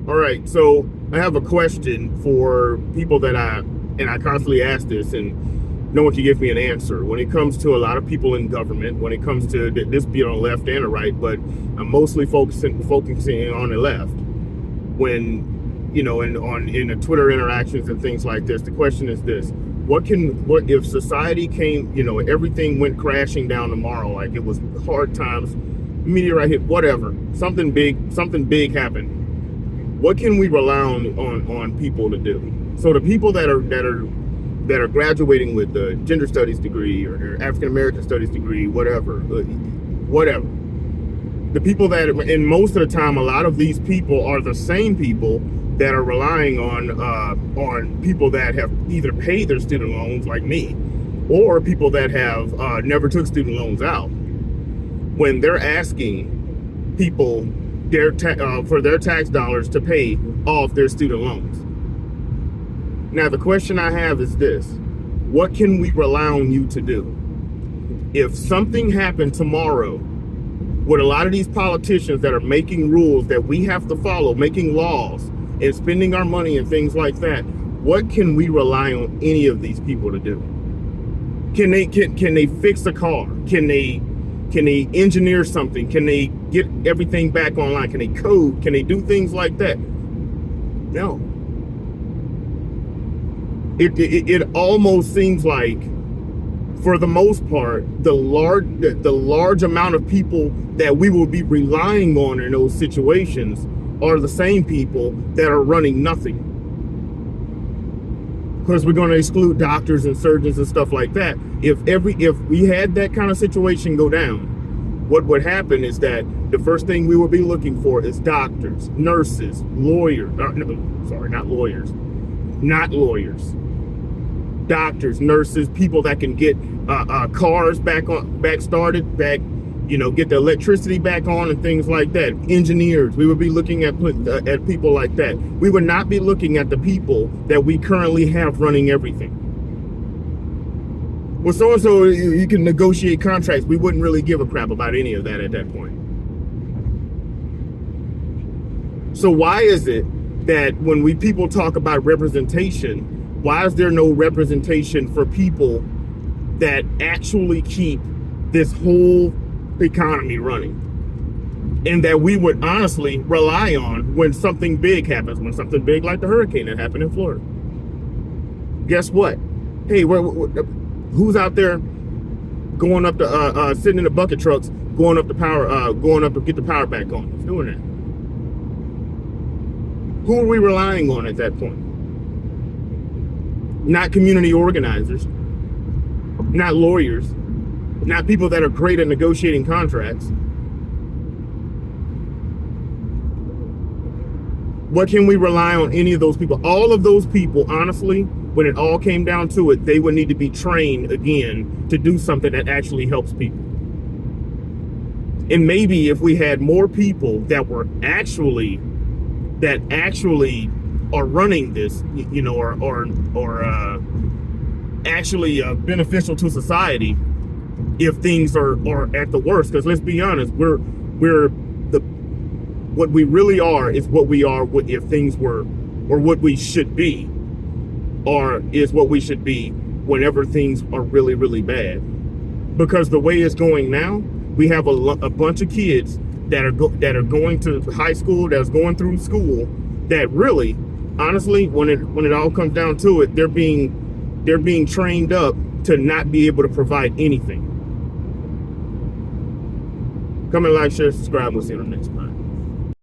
All right, so I have a question for people and I constantly ask this, and no one can give me an answer. When it comes to a lot of people in government, when it comes to this be on the left and the right, but I'm mostly focusing on the left. When in the Twitter interactions and things like this, the question is this: what if society came, everything went crashing down tomorrow, like it was hard times, meteorite hit, whatever, something big happened. What can we rely on people to do? So the people that are graduating with a gender studies degree or African American studies degree, whatever. The people that, and most of the time, a lot of these people are the same people that are relying on people that have either paid their student loans, like me, or people that have never took student loans out. When they're asking people for their tax dollars to pay off their student loans. Now, the question I have is this: what can we rely on you to do? If something happened tomorrow with a lot of these politicians that are making rules that we have to follow, making laws and spending our money and things like that, what can we rely on any of these people to do? Can they fix a car? Can they engineer something? Can they get everything back online? Can they code? Can they do things like that? No. It almost seems like, for the most part, the large amount of people that we will be relying on in those situations are the same people that are running nothing. Because we're going to exclude doctors and surgeons and stuff like that. If we had that kind of situation go down, what would happen is that the first thing we would be looking for is doctors, nurses, lawyers. Not lawyers. Doctors, nurses, people that can get cars back started, get the electricity back on and things like that. Engineers, we would be looking at people like that. We would not be looking at the people that we currently have running everything. Well, so-and-so, you can negotiate contracts. We wouldn't really give a crap about any of that at that point. So why is it that when people talk about representation, why is there no representation for people that actually keep this whole economy running, and that we would honestly rely on when something big happens, when something big like the hurricane that happened in Florida? Guess what? Hey, who's out there going up to sitting in the bucket trucks, going up to get the power back on? Who's doing that? Who are we relying on at that point? Not community organizers, not lawyers, not people that are great at negotiating contracts. What can we rely on any of those people? All of those people, honestly, when it all came down to it, they would need to be trained again to do something that actually helps people. And maybe if we had more people that actually are running this, or actually beneficial to society, if things are at the worst. Because let's be honest, what we really are is what we are if things were, or what we should be, or is what we should be whenever things are really, really bad. Because the way it's going now, we have a bunch of kids that are going to high school, that's going through school, that really, honestly, when it all comes down to it, they're being trained up to not be able to provide anything. Comment, like, share, subscribe. We'll see you on the next time.